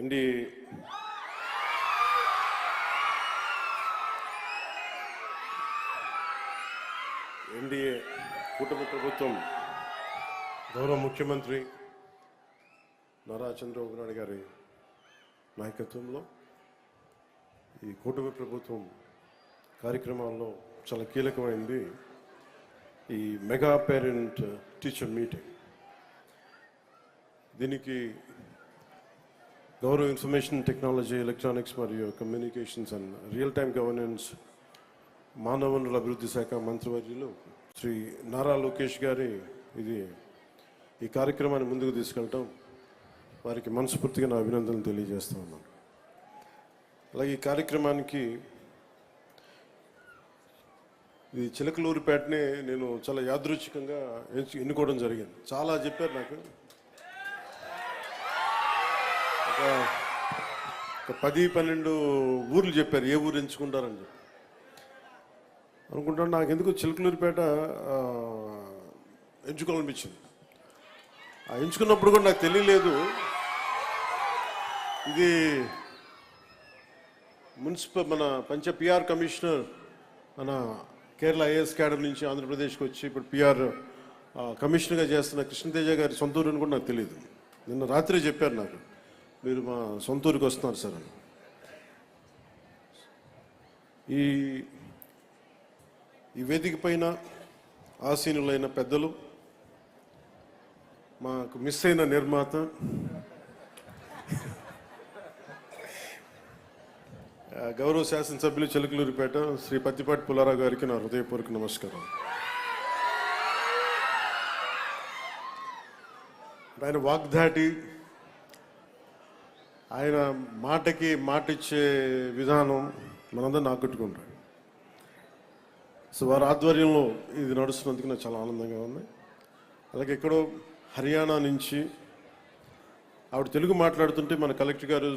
NDA కూటమి ప్రభుత్వం గౌరవ ముఖ్యమంత్రి నారా చంద్రబాబు నాయుడు గారి నాయకత్వంలో ఈ కూటమి ప్రభుత్వం కార్యక్రమాల్లో చాలా కీలకమైంది ఈ మెగా పేరెంట్ టీచర్ మీటింగ్. దీనికి గౌరవ ఇన్ఫర్మేషన్ టెక్నాలజీ, ఎలక్ట్రానిక్స్ మరియు communications and real time governance మానవ వనరుల అభివృద్ధి శాఖ మంత్రివర్యులు శ్రీ నారా లోకేష్ గారి ఈ కార్యక్రమాన్ని ముందుకు తీసుకెళ్ళటం వారికి మనస్ఫూర్తిగా నా అభినందనలు తెలియజేస్తా ఉన్నాను. అలాగే ఈ కార్యక్రమానికి ఇది చిలకలూరిపేటనే నేను చాలా యాదృచ్ఛికంగా ఎన్నుకోవడం జరిగింది. చాలా చెప్పారు నాకు, ఒక 10-12 ఊర్లు చెప్పారు, ఏ ఊరు ఎంచుకుంటారని చెప్పి అనుకుంటాను. నాకు ఎందుకు చిలకలూరిపేట ఎంచుకోవాలనిపించింది. ఆ ఎంచుకున్నప్పుడు కూడా నాకు తెలియలేదు ఇది మన పిఆర్ కమిషనర్ మన కేరళ ఐఏఎస్ క్యాడర్ నుంచి ఆంధ్రప్రదేశ్కి వచ్చి ఇప్పుడు పిఆర్ కమిషనర్గా చేస్తున్న కృష్ణతేజ గారి సొంత ఊరు అని కూడా నాకు తెలియదు. నిన్న రాత్రి చెప్పారు నాకు, మీరు మా సొంత ఊరికి వస్తున్నారు సార్ అని. ఈ వేదిక పైన ఆసీనులైన పెద్దలు, మాకు మిస్ అయిన నిర్మాత, గౌరవ శాసనసభ్యులు చిలకలూరిపేట శ్రీ పత్తిపాటి పుల్లారావు గారికి నా హృదయపూర్వక నమస్కారం. ఆయన వాగ్దాటి, ఆయన మాటకి మాట ఇచ్చే విధానం మనందరం ఆకట్టుకుంటాడు. సో వారి ఆధ్వర్యంలో ఇది నడుస్తున్నందుకు నాకు చాలా ఆనందంగా ఉంది. అలాగే ఎక్కడో హర్యానా నుంచి ఆవిడ తెలుగు మాట్లాడుతుంటే మన కలెక్టర్ గారు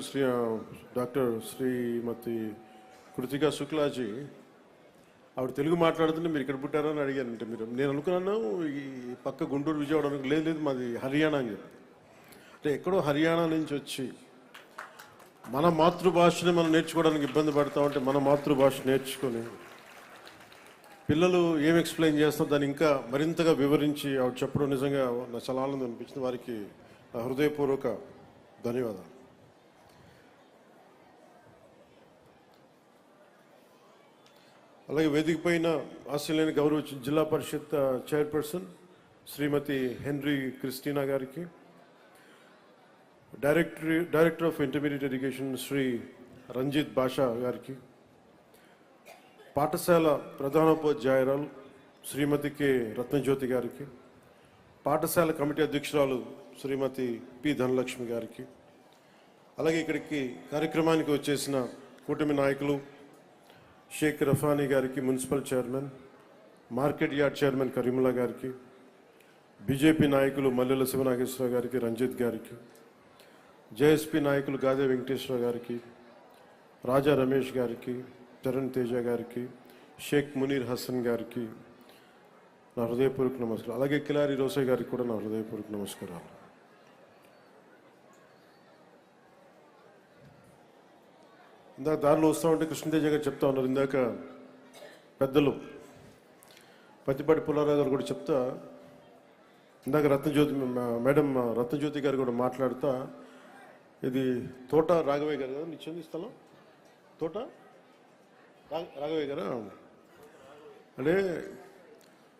డాక్టర్ శ్రీమతి కృతికా శుక్లాజీ ఆవిడ తెలుగు మాట్లాడుతుంటే మీరు ఇక్కడ పుట్టారని అడిగారంటే నేను అనుకున్నాను ఈ పక్క గుంటూరు విజయవాడ లేదు మాది హర్యానా అని చెప్పి. అంటే ఎక్కడో హర్యానా నుంచి వచ్చి మన మాతృభాషని మనం నేర్చుకోవడానికి ఇబ్బంది పడతామంటే మన మాతృభాష నేర్చుకొని పిల్లలు ఏం ఎక్స్ప్లెయిన్ చేస్తారో దాన్ని ఇంకా మరింతగా వివరించి ఆవిడ చెప్పడం నిజంగా నాకు చాలా ఆనందం అనిపించింది. వారికి హృదయపూర్వక ధన్యవాదాలు. అలాగే వేదిక పైన ఆస్ట్రేలియన్ గౌరవ Zilla Parishad chairperson Srimati Henry Christina గారికి, director of intermediate education Sri Ranjith Basha గారికి, పాఠశాల ప్రధానోపాధ్యాయురాలు శ్రీమతి కె రత్నజ్యోతి గారికి, పాఠశాల కమిటీ అధ్యక్షురాలు శ్రీమతి పి ధనలక్ష్మి గారికి, అలాగే ఇక్కడికి కార్యక్రమానికి వచ్చేసిన కూటమి నాయకులు షేక్ రఫానీ గారికి, municipal chairman, market yard chairman Karimullah గారికి, బీజేపీ నాయకులు మల్లెల శివనాగేశ్వరరావు గారికి, రంజిత్ గారికి, జేఎస్పీ నాయకులు గాదే వెంకటేశ్వర గారికి, రాజా రమేష్ గారికి, చరణ్ తేజ గారికి, షేక్ మునీర్ హసన్ గారికి నా హృదయపూర్వక నమస్కారం. అలాగే కిలారి రోసయ్య గారికి కూడా నా హృదయపూర్వక నమస్కారాలు. ఇందాక దారిలో వస్తూ ఉంటే కృష్ణతేజ గారు చెప్తా ఉన్నారు, ఇందాక పెద్దలు పత్తిపాటి పుల్లారావు గారు కూడా చెప్తా, ఇందాక మేడం రత్నజ్యోతి గారు కూడా మాట్లాడుతా, ఇది తోట రాఘవయ్య గారు కదా నిచ్చింది స్థలం, తోట రాఘవయ్య గారా అంటే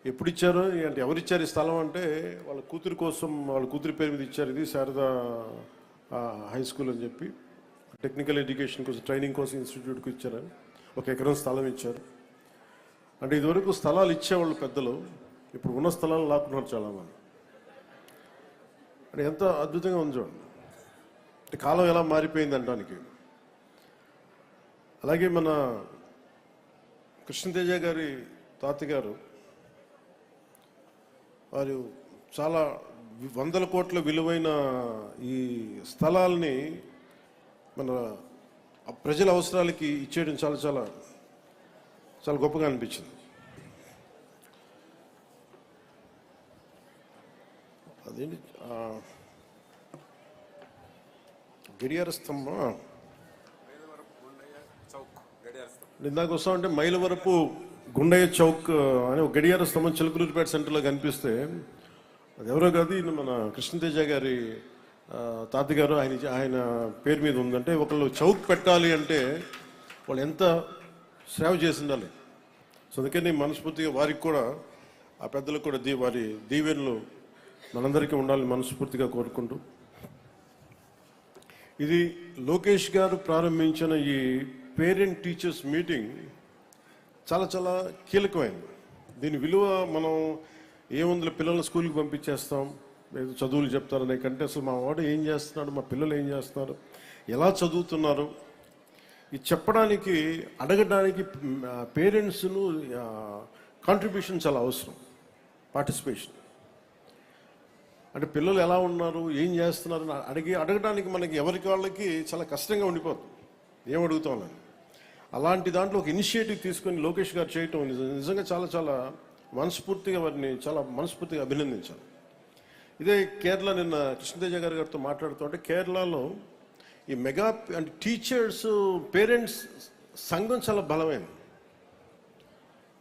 ఎప్పుడు ఇచ్చారు అంటే ఎవరిచ్చారు ఈ స్థలం అంటే వాళ్ళ కూతురి కోసం, వాళ్ళ కూతురి పేరు మీద ఇచ్చారు. ఇది శారదా హై స్కూల్ అని చెప్పి టెక్నికల్ ఎడ్యుకేషన్ కోసం ట్రైనింగ్ కోసం ఇన్స్టిట్యూట్కి ఇచ్చారని 1 ఎకరం స్థలం ఇచ్చారు. అంటే ఇదివరకు స్థలాలు ఇచ్చేవాళ్ళు పెద్దలు, ఇప్పుడు ఉన్న స్థలాలు లాక్కున్నారు చాలామంది. అంటే ఎంత అద్భుతంగా ఉంది చూడండి, అంటే కాలం ఎలా మారిపోయింది అనడానికి. అలాగే మన కృష్ణతేజ గారి తాతగారు వారు చాలా 100 కోట్ల విలువైన ఈ స్థలాల్ని మన ప్రజల అవసరాలకి ఇచ్చేయడం చాలా చాలా చాలా గొప్పగా అనిపించింది. అదేంటి గడియార స్తంభం ఇందాక వస్తామంటే మైలవరపు గుండయ్య చౌక్ అని ఒక గడియార స్తంభం చిలకలూరిపేట సెంటర్లో కనిపిస్తే అది ఎవరో కాదు, ఇది మన కృష్ణతేజ గారి తాతగారు, ఆయన పేరు మీద ఉందంటే ఒకళ్ళు చౌక్ పెట్టాలి అంటే వాళ్ళు ఎంత సేవ చేసి ఉండాలి. సో అందుకని మనస్ఫూర్తిగా వారికి కూడా, ఆ పెద్దలకు కూడా వారి దీవెనలు మనందరికీ ఉండాలని మనస్ఫూర్తిగా కోరుకుంటూ, ఇది లోకేష్ గారు ప్రారంభించిన ఈ పేరెంట్ టీచర్స్ మీటింగ్ చాలా చాలా కీలకమైనది. దీని విలువ మనం ఏముంది, పిల్లల్ని స్కూల్కి పంపించేస్తాం, ఏదో చదువులు చెప్తారనే కంటే అసలు మా వాడు ఏం చేస్తున్నాడు, మా పిల్లలు ఏం చేస్తున్నారు, ఎలా చదువుతున్నారు, ఇది చెప్పడానికి అడగడానికి పేరెంట్స్ను కాంట్రిబ్యూషన్ చాలా అవసరం. పార్టిసిపేషన్ అంటే పిల్లలు ఎలా ఉన్నారు, ఏం చేస్తున్నారు అడగడానికి మనకి ఎవరికి వాళ్ళకి చాలా కష్టంగా ఉండిపోతుంది, ఏం అడుగుతామని. అలాంటి దాంట్లో ఒక ఇనిషియేటివ్ తీసుకొని లోకేష్ గారు చేయటం నిజంగా చాలా చాలా మనస్ఫూర్తిగా వారిని చాలా మనస్ఫూర్తిగా అభినందించాలి. ఇదే కేరళ, నిన్న కృష్ణతేజ గారితో మాట్లాడుతుంటే కేరళలో ఈ మెగా అంటే టీచర్స్ పేరెంట్స్ సంఘం చాలా బలమైనది.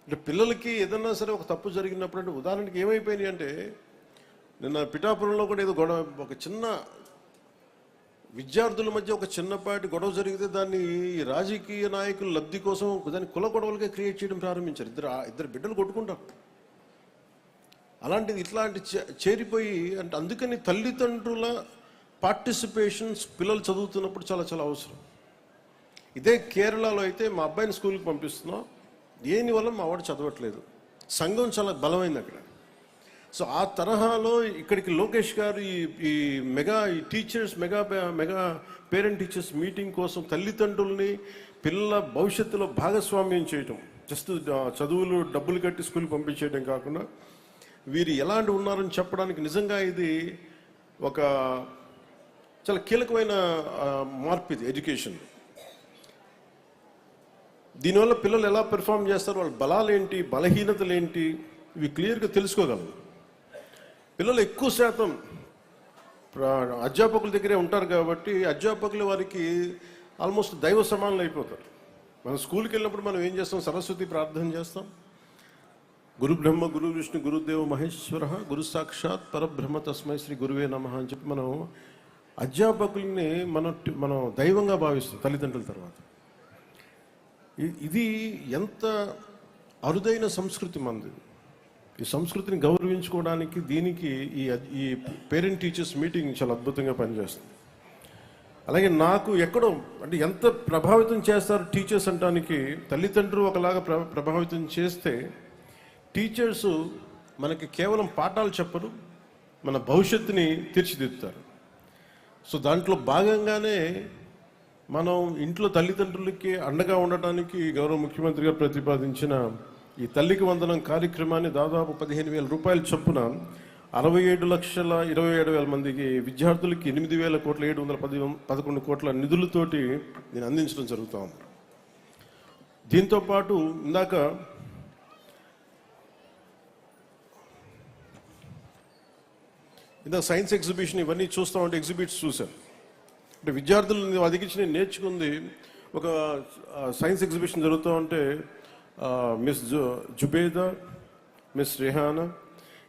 అంటే పిల్లలకి ఏదన్నా సరే ఒక తప్పు జరిగినప్పుడు, అంటే ఉదాహరణకి ఏమైపోయినాయి అంటే నిన్న పిఠాపురంలో కూడా ఏదో గొడవ, ఒక చిన్న విద్యార్థుల మధ్య ఒక చిన్నపాటి గొడవ జరిగితే దాన్ని రాజకీయ నాయకుల లబ్ధి కోసం దాన్ని కుల గొడవలుగా క్రియేట్ చేయడం ప్రారంభించారు. ఇద్దరు బిడ్డలు కొట్టుకుంటారు. అలాంటిది ఇట్లాంటి చేరిపోయి, అంటే అందుకని తల్లిదండ్రుల పార్టిసిపేషన్స్ పిల్లలు చదువుతున్నప్పుడు చాలా చాలా అవసరం. ఇదే కేరళలో అయితే మా అబ్బాయిని స్కూల్కి పంపిస్తున్నాం, దేనివల్ల మా వాడు చదవట్లేదు, సంఘం చాలా బలమైంది అక్కడ. సో ఆ తరహాలో ఇక్కడికి లోకేష్ గారు ఈ teachers mega parent teachers meeting కోసం తల్లిదండ్రుల్ని పిల్లల భవిష్యత్తులో భాగస్వామ్యం చేయటం, జస్ట్ చదువులు డబ్బులు కట్టి స్కూల్కి పంపించేయడం కాకుండా వీరు ఎలాంటి ఉన్నారని చెప్పడానికి నిజంగా ఇది ఒక చాలా కీలకమైన మార్పు. ఇది ఎడ్యుకేషన్. దీనివల్ల పిల్లలు ఎలా పెర్ఫామ్ చేస్తారు, వాళ్ళ బలాలు ఏంటి, బలహీనతలు ఏంటి, ఇవి క్లియర్గా తెలుసుకోగలరు. పిల్లలు ఎక్కువ శాతం అధ్యాపకుల దగ్గరే ఉంటారు కాబట్టి అధ్యాపకులు వారికి ఆల్మోస్ట్ దైవ సమానులు అయిపోతారు. మనం స్కూల్కి వెళ్ళినప్పుడు మనం ఏం చేస్తాం, సరస్వతి ప్రార్థన చేస్తాం, గురు బ్రహ్మ గురు విష్ణు గురుదేవ మహేశ్వర గురు సాక్షాత్ పరబ్రహ్మ తస్మై శ్రీ గురువే నమః అని చెప్పి మనం అధ్యాపకుల్ని మనం దైవంగా భావిస్తాం తల్లిదండ్రుల తర్వాత. ఇది ఎంత అరుదైన సంస్కృతి మనది. ఈ సంస్కృతిని గౌరవించుకోవడానికి దీనికి ఈ పేరెంట్ టీచర్స్ మీటింగ్ చాలా అద్భుతంగా పనిచేస్తుంది. అలాగే నాకు ఎక్కడో అంటే ఎంత ప్రభావితం చేస్తారు టీచర్స్ అంటానికి, తల్లిదండ్రులు ఒకలాగా ప్రభావితం చేస్తే టీచర్స్ మనకి కేవలం పాఠాలు చెప్పరు, మన భవిష్యత్తుని తీర్చిదిద్దుతారు. సో దాంట్లో భాగంగానే మనం ఇంట్లో తల్లిదండ్రులకి అండగా ఉండటానికి గౌరవ ముఖ్యమంత్రి గారు ప్రతిపాదించిన ఈ తల్లికి వందనం కార్యక్రమాన్ని దాదాపు 15,000 రూపాయల చొప్పున 67,27,000 మందికి విద్యార్థులకి 8,711 కోట్ల నిధులతోటి నేను అందించడం జరుగుతూ ఉంది. దీంతోపాటు ఇందాక సైన్స్ ఎగ్జిబిషన్ ఇవన్నీ చూస్తూ ఉంటే ఎగ్జిబిట్స్ చూశాను. అంటే విద్యార్థులు దగ్గర నేను నేర్చుకుంది, ఒక సైన్స్ ఎగ్జిబిషన్ జరుగుతూ ఉంటే మిస్ జుబేదా, మిస్ రెహానా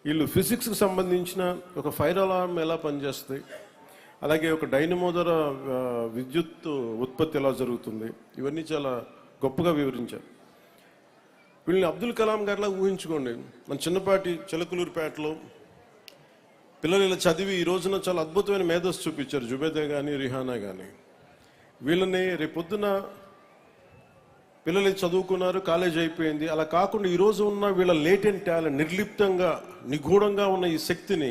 వీళ్ళు ఫిజిక్స్కి సంబంధించిన ఒక ఫైర్ అలారం ఎలా పనిచేస్తుంది, అలాగే ఒక డైనమో ద్వారా విద్యుత్ ఉత్పత్తి ఎలా జరుగుతుంది, ఇవన్నీ చాలా గొప్పగా వివరించారు. వీళ్ళని అబ్దుల్ కలాం గారిలా ఊహించుకోండి. మన చిన్నపాటి చిలకలూరుపేటలో పిల్లలు ఇలా చదివి ఈ రోజున చాలా అద్భుతమైన మేధస్సు చూపించారు, జుబేదా కానీ రిహానా కానీ. వీళ్ళని రేపొద్దున పిల్లలు చదువుకున్నారు, కాలేజ్ అయిపోయింది, అలా కాకుండా ఈరోజు ఉన్న వీళ్ళ లేటెంట్ టాలెంట్, నిర్లిప్తంగా నిగూఢంగా ఉన్న ఈ శక్తిని,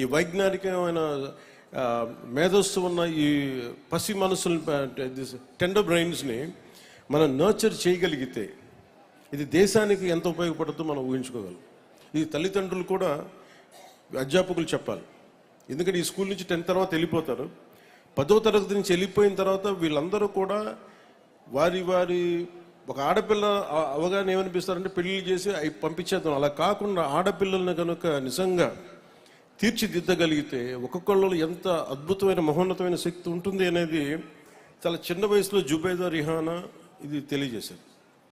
ఈ వైజ్ఞానికమైన మేధస్సు ఉన్న ఈ పసి మనసులు, టెండర్ బ్రెయిన్స్ని మనం నర్చర్ చేయగలిగితే ఇది దేశానికి ఎంత ఉపయోగపడుతుందో మనం ఊహించుకోగలం. ఇది తల్లిదండ్రులు కూడా అధ్యాపకులు చెప్పాలి. ఎందుకంటే ఈ స్కూల్ నుంచి 10th తర్వాత వెళ్ళిపోతారు, 10వ తరగతి నుంచి వెళ్ళిపోయిన తర్వాత వీళ్ళందరూ కూడా వారి ఒక ఆడపిల్ల అవగాహన ఏమనిపిస్తారంటే పెళ్లి చేసి పంపించేద్దాం. అలా కాకుండా ఆడపిల్లలను కనుక నిజంగా తీర్చిదిద్దగలిగితే ఒక్కొక్కళ్ళు ఎంత అద్భుతమైన మహోన్నతమైన శక్తి ఉంటుంది అనేది చాలా చిన్న వయసులో జుబైదా రిహానా ఇది తెలియజేశారు.